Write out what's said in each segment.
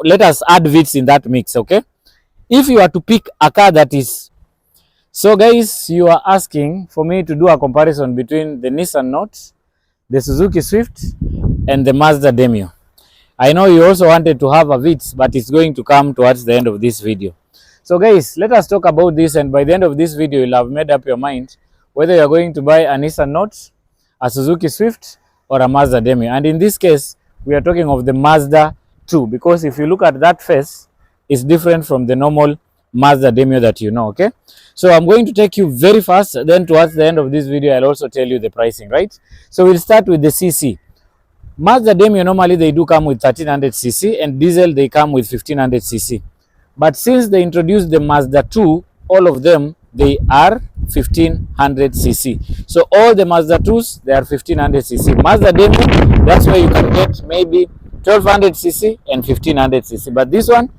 let us add Vitz in that mix, okay? If you are to pick a car that is, so guys, you are asking for me to do a comparison between the Nissan Note, the Suzuki Swift, and the Mazda Demio. I know you also wanted to have a Vitz, but it's going to come towards the end of this video. So guys, let us talk about this, and by the end of this video, you'll have made up your mind whether you're going to buy a Nissan Note, a Suzuki Swift, or a Mazda Demio. And in this case, we are talking of the Mazda 2, because if you look at that face, it's different from the normal Mazda Demio that you know, okay? So I'm going to take you very fast, then towards the end of this video, I'll also tell you the pricing, right? So we'll start with the CC. Mazda Demio, normally they do come with 1300cc, and diesel they come with 1500cc. But since they introduced the Mazda 2, all of them, they are 1500cc. So all the Mazda 2s, they are 1500cc. Mazda Demio, that's where you can get maybe 1200cc and 1500cc. But this one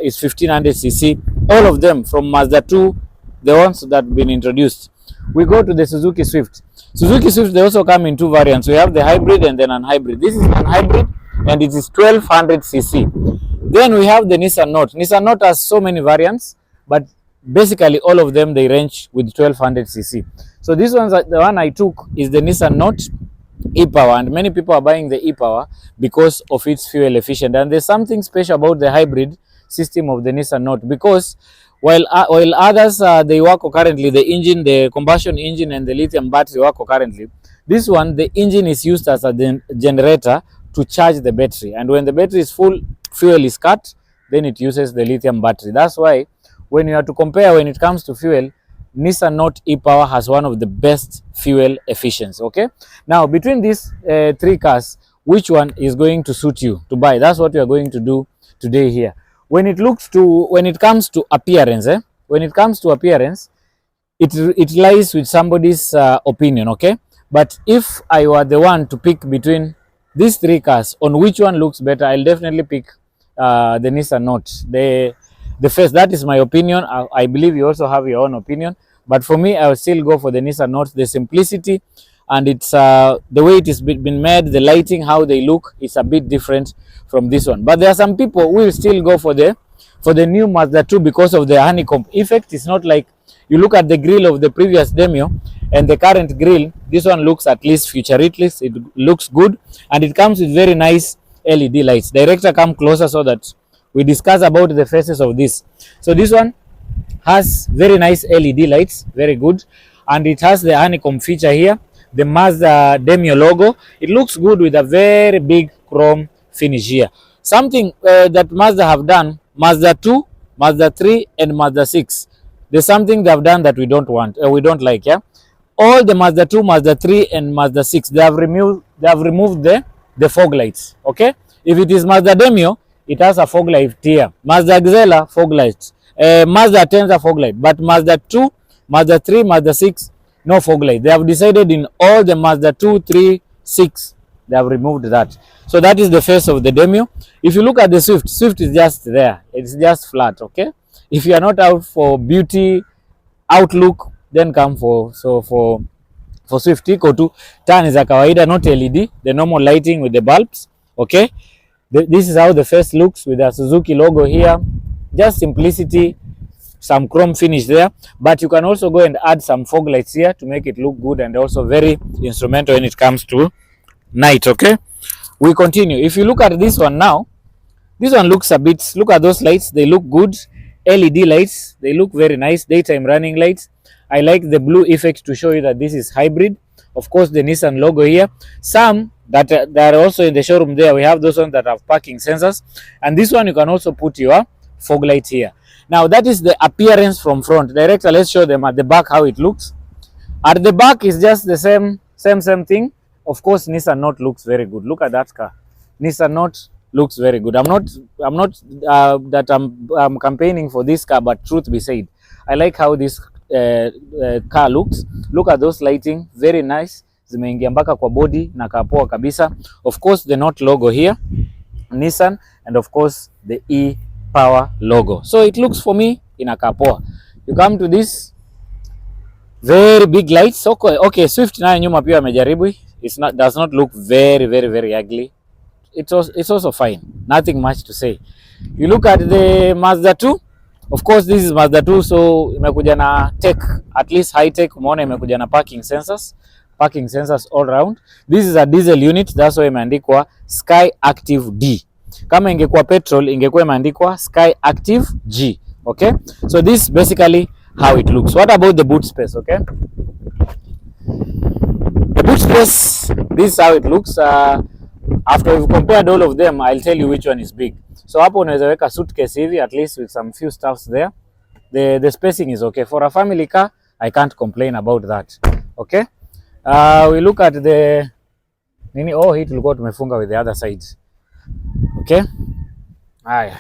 is 1500cc. All of them from Mazda 2, the ones that have been introduced. We go to the Suzuki Swift. Suzuki Swift, they also come in two variants. We have the hybrid and then unhybrid. This is unhybrid and it is 1200cc. Then we have the Nissan Note. Nissan Note has so many variants, but basically all of them, they range with 1200cc. So this one, the one I took is the Nissan Note e-Power, and many people are buying the e-Power because of its fuel efficient. And there's something special about the hybrid system of the Nissan Note, because while others they work concurrently, the engine, the combustion engine and the lithium battery work concurrently. This one, the engine is used as a generator to charge the battery, and when the battery is full, fuel is cut, then it uses the lithium battery. That's why when you have to compare, when it comes to fuel, Nissan Note e-Power has one of the best fuel efficiency. Okay, now between these three cars, which one is going to suit you to buy? That's what we are going to do today here. When it comes to appearance, it lies with somebody's opinion, okay? But if I were the one to pick between these three cars, on which one looks better, I'll definitely pick the Nissan Note. The first, that is my opinion. I believe you also have your own opinion, but for me, I will still go for the Nissan Note. The simplicity, and it's the way it is been made, the lighting, how they look, it's a bit different from this one. But there are some people who will still go for the new Mazda 2 because of the honeycomb effect. It's not like you look at the grille of the previous Demio and the current grille. This one looks at least futuristic. It looks good, and it comes with very nice LED lights. Director, come closer so that we discuss about the faces of this. So this one has very nice LED lights, very good, and it has the honeycomb feature here. The Mazda Demio logo, it looks good with a very big chrome finish here. Something that Mazda have done, Mazda 2, Mazda 3 and Mazda 6, there's something they have done that we don't want, we don't like, yeah. All the Mazda 2, Mazda 3 and Mazda 6, they have removed the fog lights, okay. If it is Mazda Demio, it has a fog light here. Mazda Xela, fog lights. Mazda 10 a fog light, but Mazda 2, Mazda 3, Mazda 6, no fog light. They have decided in all the Mazda 2, 3, 6, they have removed that. So that is the face of the Demio. If you look at the Swift, Swift is just there. It's just flat, okay? If you are not out for beauty, outlook, then come for Swift. Iko tu taa ni za kawaida, not LED, the normal lighting with the bulbs, okay? This is how the face looks with the Suzuki logo here. Just simplicity, some chrome finish there, but you can also go and add some fog lights here to make it look good, and also very instrumental when it comes to night, okay? We continue. If you look at this one now, this one looks a bit, look at those lights, they look good. LED lights, they look very nice. Daytime running lights. I like the blue effect to show you that this is hybrid. Of course, the Nissan logo here. Some that are also in the showroom there, we have those ones that have parking sensors, and this one you can also put your fog light here. Now that is the appearance from front. Director, let's show them at the back how it looks. At the back is just the same thing. Of course, Nissan Note looks very good. Look at that car. Nissan Note looks very good. I'm not campaigning for this car, but truth be said, I like how this car looks. Look at those lighting, very nice. Zimeingia mpaka kwa body na kapoa kabisa. Of course, the Note logo here, Nissan, and of course the e-Power logo. So it looks for me in a kapoa. You come to this very big lights. Okay, Swift nayo nyuma pia amejaribu. Does not look very ugly. It's also fine. Nothing much to say. You look at the Mazda 2. Of course this is Mazda 2, so imekuja na tech, at least high tech. Umeona imekuja na parking sensors all around. This is a diesel unit, that's why imeandikwa Sky Active D. Kama ingekuwa petrol ingekuwa imeandikwa Sky Active G. Okay, so this basically how it looks. What about the boot space? Okay, the boot space, this is how it looks. After we've compared all of them, I'll tell you which one is big. So hapo unaweza weka suitcase hivi, at least with some few stuffs there. The spacing is okay for a family car. I can't complain about that. Okay, we look at the nini. Oh, hii tulikuwa tumefunga with the other sides. Okay, haya.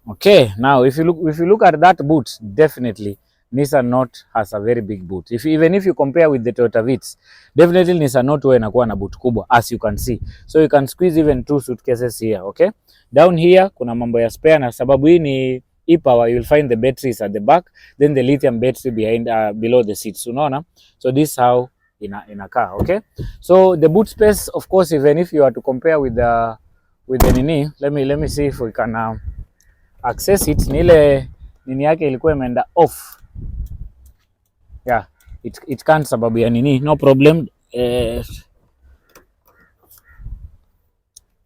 Okay, now if you look at that boot, definitely Nissan Note has a very big boot. Even if you compare with the Toyota Vitz, definitely Nissan Note huwa inakuwa na boot kubwa, as you can see. So you can squeeze even 2 suitcases here. Okay, down here kuna mambo ya spare, na sababu hii ni e-power, you'll find the batteries at the back, then the lithium battery behind below the seats. Unaona? So this is how in a car. Okay, so the boot space, of course, even if you are to compare with the nini, let me see if we can access it. Ni ile nini yake ilikuwa imeenda off. Yeah, it can't sababu ya nini, no problem.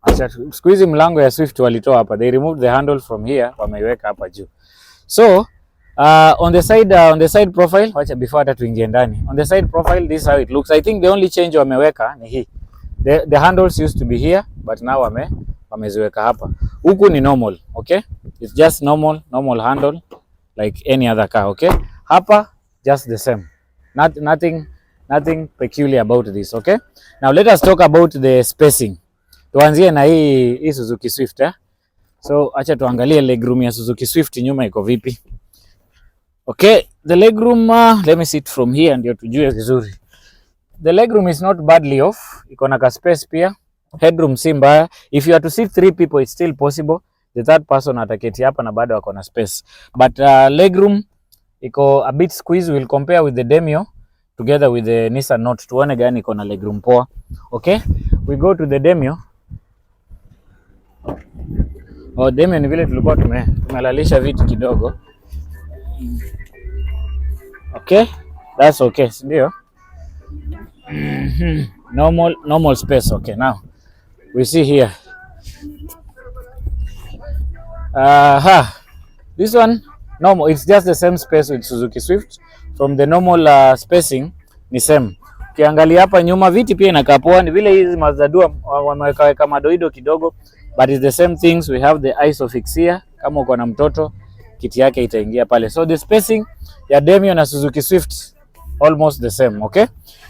Acha squeeze mlango ya Swift walitoa hapa, they removed the handle from here, wameiweka hapa juu. So on the side profile, wacha before hata tuingie ndani, on the side profile this is how it looks. I think the only change wameweka ni hii, the handles used to be here but now wameziweka hapa. Huku ni normal. Okay, it's just normal handle like any other car. Okay, hapa just the same, nothing peculiar about this. Okay, now let us talk about the spacing. Tuanzie na hii Suzuki Swift So acha tuangalie legroom ya Suzuki Swift nyuma iko vipi. Okay, the legroom, let me sit from here ndio tujue vizuri. The legroom is not badly off, iko na ka space pia. Headroom si mbaya. If you are to sit 3 people it's still possible. The third person ataketi hapa na bado wako na space. But legroom iko a bit squeeze. We'll compare with the Demio together with the Nissan Note. Tuone gani iko na legroom poa. Okay, we go to the Demio. Oh, Demio ni vile tulikuwa tumelalisha vitu kidogo. Okay, that's okay, ndio. Normal space. Okay, now we see here. This one normal, it's just the same space with Suzuki Swift. From the normal spacing ni same. Ukiangalia hapa nyuma viti pia inakaa poa, ni vile hizi Mazda 2 wameweka madoido kidogo, but it's the same things. We have the ISOFIX here, kama uko na mtoto kiti yake itaingia pale. So the spacing ya Demio na Suzuki Swift almost the same. Okay,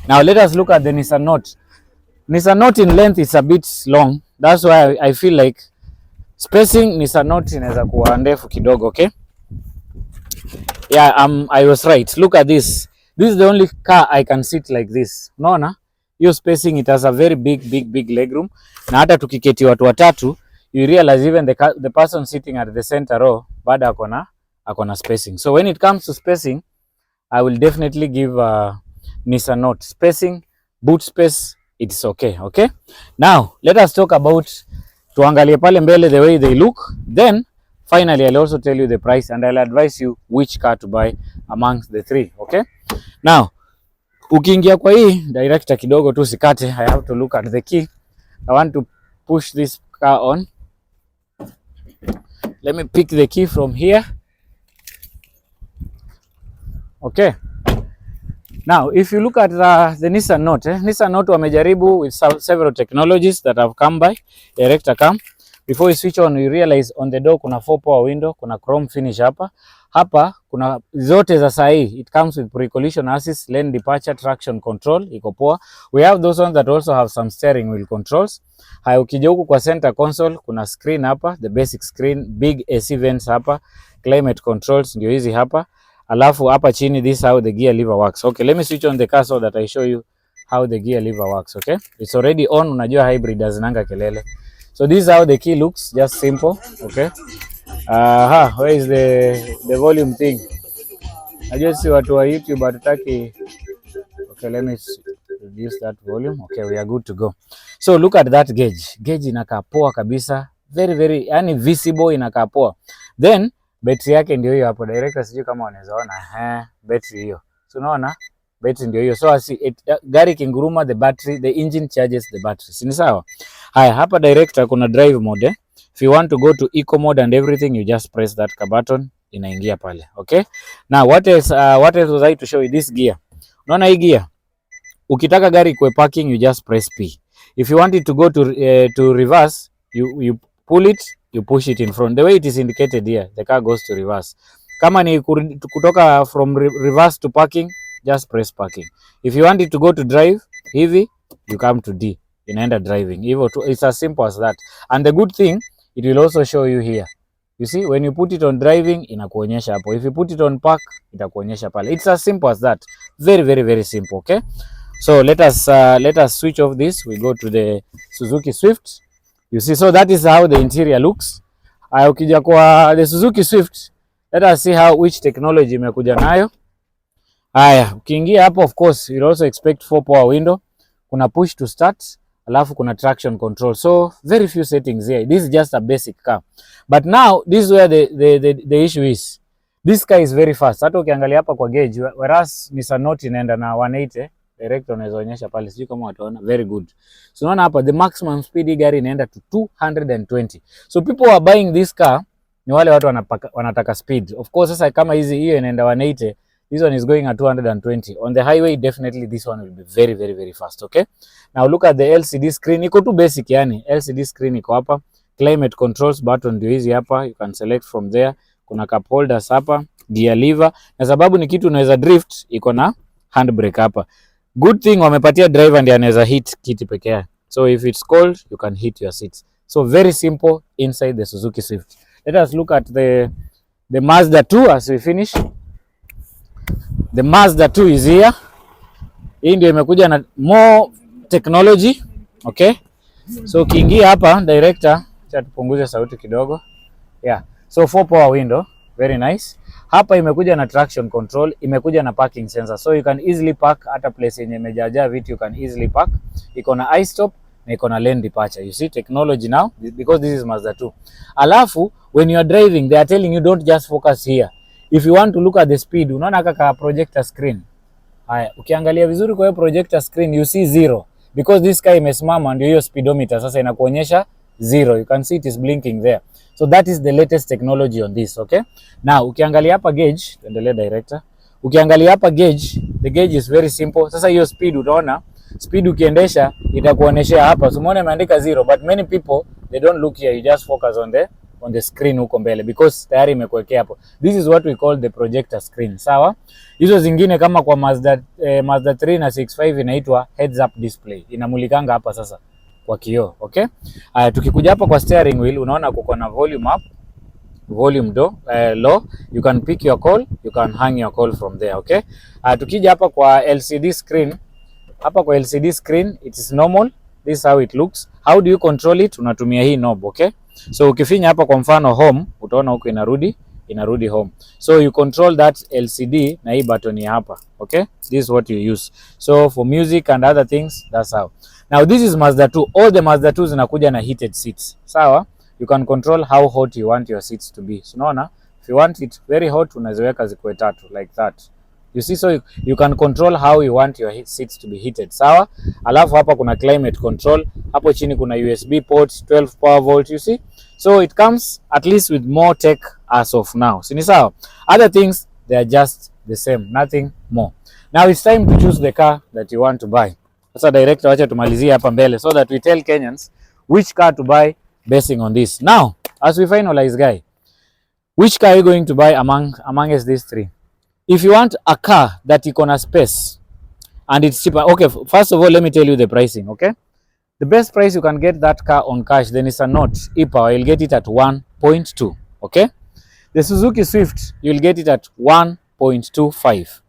now let us look at the Nissan Note. Nissan Note in length is a bit long, that's why I feel like spacing Nissan Note inaweza kuwa ndefu kidogo. Okay, yeah, I was right. Look at this. This is the only car I can sit like this. Unaona hiyo spacing, it has a very big legroom, na hata tukiketi watu watatu you realize even the person sitting at the center row bado akona spacing. So when it comes to spacing, I will definitely give Nissan Note spacing, boot space, it's okay. Okay, now let us talk about, tuangalie pale mbele the way they look, then finally I'll also tell you the price and I'll advise you which car to buy amongst the 3. Okay, now ukiingia kwa hii director kidogo tu sikate, I have to look at the key. I want to push this car on. Let me pick the key from here. Okay, now if you look at the Nissan Note, Nissan Note wamejaribu with several technologies that have come by. Director cam, before you switch on you realize on the door kuna 4 power window, kuna chrome finish hapa kuna zote za sahi. It comes with pre-collision assist, lane departure, traction control, iko poa. We have those ones that also have some steering wheel controls. Haya, ukija huku kwa center console kuna screen hapa, the basic screen, big AC vents hapa, climate controls ndio hizi hapa. Alafu hapa chini, this is how the gear lever works. Okay, let me switch on the car so that I show you how the gear lever works. Okay, it's already on. Unajua hybrid hazinanga kelele. So this is how the key looks, just simple. Okay, where is the volume thing? Najua si watu wa YouTube hatutaki. Okay, let me reduce that volume. Okay, we are good to go. So look at that gauge inakaa poa kabisa, very yani visible, inakaa poa. Then battery yake ndio hiyo hapo director, sijui kama unaweza ona battery hiyo, so unaona battery ndio hiyo. So gari kinguruma, the battery, the engine charges the battery, si ni sawa? Haya, hapa director kuna drive mode. If you want to go to eco mode and everything, you just press that button, inaingia pale. Okay, now what else was I to show you? This gear, unaona hii gear, ukitaka gari kwa parking you just press P. If you want it to go to reverse, you pull it, you push it in front the way it is indicated here, the car goes to reverse. Kama ni kutoka from reverse to parking, just press parking. If you want it to go to drive hivi, you come to D, inaenda driving hivyo tu. It's as simple as that. And the good thing, it will also show you here. You see, when you put it on driving, inakuonyesha hapo. If you put it on park, itakuonyesha pale. It's as simple as that. Very simple, okay? So let us switch off this. We go to the Suzuki Swift. You see, so that is how the interior looks. Ukija kwa the Suzuki Swift, let us see which technology imekuja nayo. Haya, ukiingia hapo, of course you also expect 4 power window. Kuna push to start, alafu kuna traction control. So very few settings here. This is just a basic car. But now this is where the issue is. This car is very fast. Hata ukiangalia hapa kwa gauge, whereas Nissan Note inaenda na 180, direct unaweza onyesha pale, sijui kama wataona. Very good. So unaona hapa the maximum speed gari inaenda to 220. So people who are buying this car ni wale watu wanataka speed. Of course sasa kama hiyo inaenda 180, this one is going at 220. On the highway, definitely this one will be very fast, okay? Now look at the LCD screen. Iko tu basic yani. LCD screen iko hapa. Climate controls button ndio hizi hapa. You can select from there. Kuna cup holders hapa, gear lever. Na sababu ni kitu unaweza drift, iko na handbrake hapa. Good thing wamepatia driver ndiye anaweza hit kiti peke yake. So if it's cold, you can hit your seats. So very simple inside the Suzuki Swift. Let us look at the Mazda 2 as we finish. The Mazda 2 is here. Hii ndio imekuja na more technology, okay? So ukiingia hapa director, acha tupunguze sauti kidogo. Yeah. So 4 power window, very nice. Hapa imekuja na traction control, imekuja na parking sensor. So you can easily park hata place yenye imejaja vitu, you can easily park. Iko na i-stop na iko na lane departure. You see technology now because this is Mazda 2. Alafu when you are driving, they are telling you don't just focus here. If you want to look at the speed, unaona kaka projector screen. Haya, ukiangalia vizuri kwa hiyo projector screen, you see 0 because this car imesimama, ndio hiyo speedometer sasa inakuonyesha 0. You can see it is blinking there. So that is the latest technology on this, okay? Now ukiangalia hapa gauge, tuendelee director. Ukiangalia hapa gauge, the gauge is very simple. Sasa hiyo speed utaona, speed ukiendesha itakuonyesha hapa. So umeona imeandika 0, but many people they don't look here. You just focus on the screen huko mbele because tayari imekuwekea hapo. This is what we call the projector screen. Sawa? Hizo zingine kama kwa Mazda 3 na 65 inaitwa heads up display. Inamulikanga hapa sasa kwa kioo, okay? Tukikuja hapa kwa steering wheel, unaona kuko na volume up, volume low. You can pick your call, you can hang your call from there, okay? Tukija hapa kwa LCD screen, hapa kwa LCD screen it is normal. This is how it looks. How do you control it? Unatumia hii knob, okay? So ukifinya hapa kwa mfano home, utaona huko inarudi home. So you control that LCD na hii button ya hapa, okay? This is what you use. So for music and other things, that's how. Now this is Mazda 2. All the Mazda 2 zinakuja na heated seats. Sawa? You can control how hot you want your seats to be. So unaona, if you want it very hot, unaziweka zikuwe 3 like that. You see, so you can control how you want your seats to be heated. Sawa? Alafu hapa kuna climate control. Hapo chini kuna USB ports, 12 power volt, you see? So it comes at least with more tech as of now. Sini sawa? Other things, they are just the same, nothing more. Now it's time to choose the car that you want to buy. Sasa director, wacha tumalizie hapa mbele so that we tell Kenyans which car to buy basing on this. Now, as we finalize, guy, which car are you going to buy amongst these three? If you want a car that iko na space and it's cheaper, okay, first of all, let me tell you the pricing, okay? The best price you can get that car on cash, then it's a Note e-Power, you'll get it at 1.2, okay? The Suzuki Swift, you'll get it at 1.25.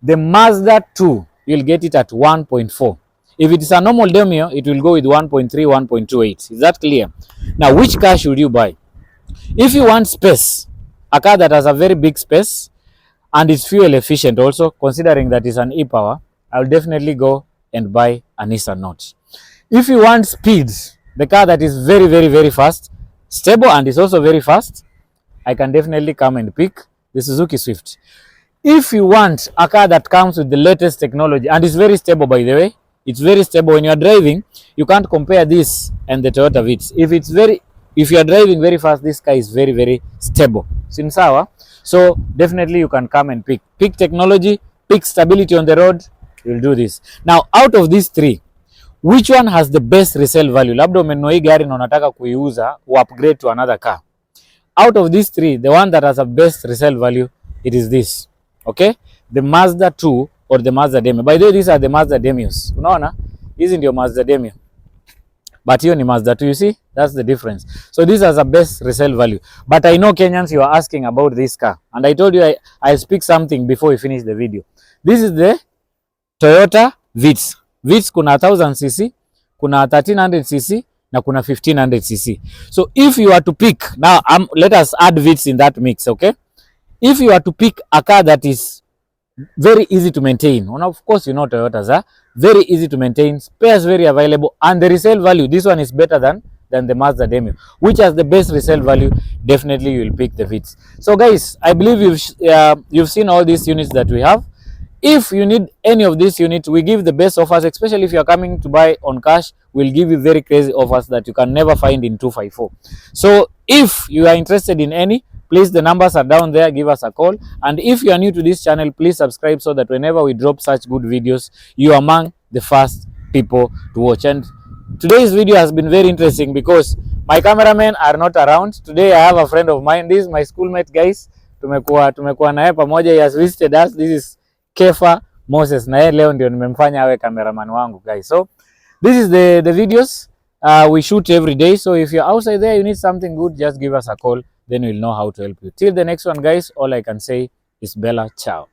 The Mazda 2, you'll get it at 1.4. If it is a normal Demio, it will go with 1.3, 1.28. Is that clear? Now, which car should you buy? If you want space, a car that has a very big space and it's fuel efficient also, considering that it's an e-Power, I'll definitely go and buy a Nissan Note. If you want speed, the car that is very, very, very fast, stable and is also very fast, I can definitely come and pick the Suzuki Swift. If you want a car that comes with the latest technology and is very stable, by the way, it's very stable when you are driving. You can't compare this and the Toyota Vitz. If you are driving very fast, this car is very, very stable. Sinsawa. So definitely you can come and pick technology, pick stability on the road. You'll do this. Now, out of these three, which one has the best resale value? Labda umenunua hii gari na unataka kuiuza upgrade to another car. Out of these three, the one that has a best resale value, it is this. Okay, the Mazda 2 or the Mazda Demio. By the way, these are the Mazda Demios. Unaona? Hizi ndio Mazda Demio. But hiyo ni Mazda 2, you see? That's the difference. So this has a best resale value. But I know Kenyans, you are asking about this car. And I told you I'll speak something before we finish the video. This is the Toyota Vitz. Vitz kuna 1000cc, kuna 1300cc, na kuna 1500cc. So if you are to pick, now let us add Vitz in that mix, okay? If you are to pick a car that is very easy to maintain, and of course you know Toyotas are very easy to maintain, spares very available, and the resale value, this one is better than the Mazda Demio. Which has the best resale value? Definitely you will pick the Vitz. So guys, I believe you've seen all these units that we have. If you need any of these units, we give the best offers, especially if you are coming to buy on cash. We'll give you very crazy offers that you can never find in 254. So if you are interested in any, please, the numbers are down there. Give us a call. And if you are new to this channel, please subscribe so that whenever we drop such good videos, you are among the first people to watch. And today's video has been very interesting because my cameramen are not around. Today I have a friend of mine. This is my schoolmate, guys. Tumekuwa naye pamoja. He has visited us. This is Kefa Moses. Na yeye leo ndio nimemfanya awe cameraman wangu, guys. So this is the videos we shoot every day. So if you're outside there, you need something good, just give us a call. Then we'll know how to help you. Till the next one, guys, all I can say is Bella, ciao.